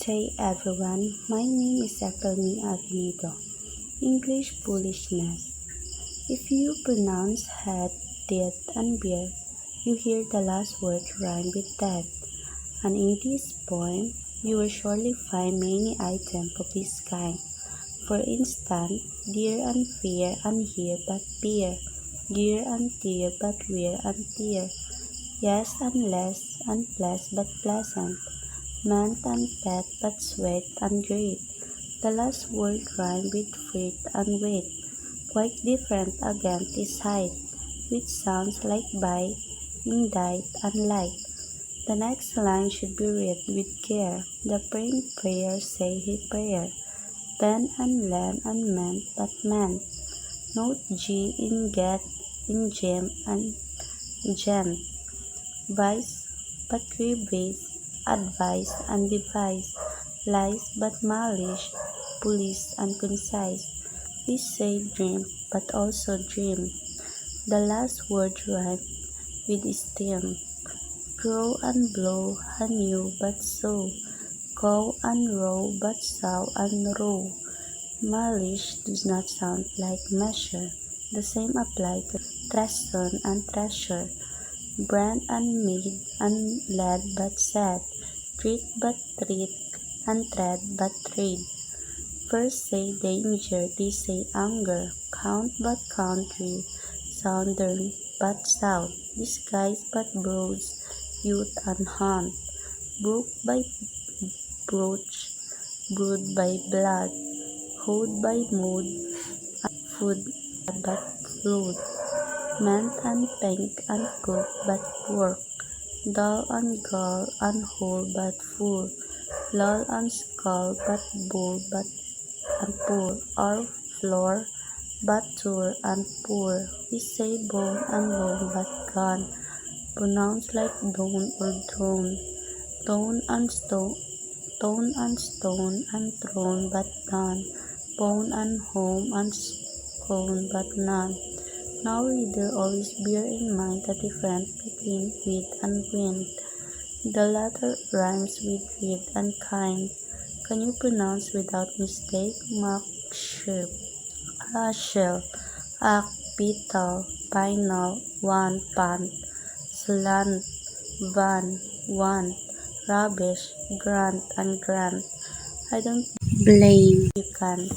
day everyone, my name is Ekelmi Avenido. English foolishness. If you pronounce head, teeth, and beer, you hear the last word rhyme with that. And in this poem, you will surely find many items of this kind. For instance, dear and fear and here but peer, dear and dear but wear and tear, yes and less and bless but pleasant, meant and pet but sweet and great. The last word rhyme with freight and weight, quite different again this height, which sounds like bite, indict, and light. The next line should be read with care. The praying prayer say he prayer, pen and lamb and meant but meant. Note G in get, in gem and gent, vice but rebase, advice and device, lies but malice, police and concise. We say dream but also dream. The last word rhyme with stem. Grow and blow, anew but so. Go and row but sow and row. Malice does not sound like measure. The same applies to treason and treasure. Brand and made and led but said. Treat but treat and tread but trade. First say danger, they say anger. Count but country, southern but south. Disguise but broads, youth and hunt. Brook by brooch, brood by blood. Hoed by mood, food but flood. Meant and pink and cook but pork. Dull and gull and whole but full. Lull and skull but bull but and poor, or floor but tour and poor. We say bone and bone but gone, pronounced like bone or drone. Tone and stone, tone and stone and throne but done, bone and home and scone but none. Now reader always bear in mind the difference between wit and wind. The latter rhymes with read and kind. Can you pronounce without mistake? Makship, ashel, ak, pital, pinal, one, pant, slant, van, want, rubbish, grant, and grant. I don't blame you can.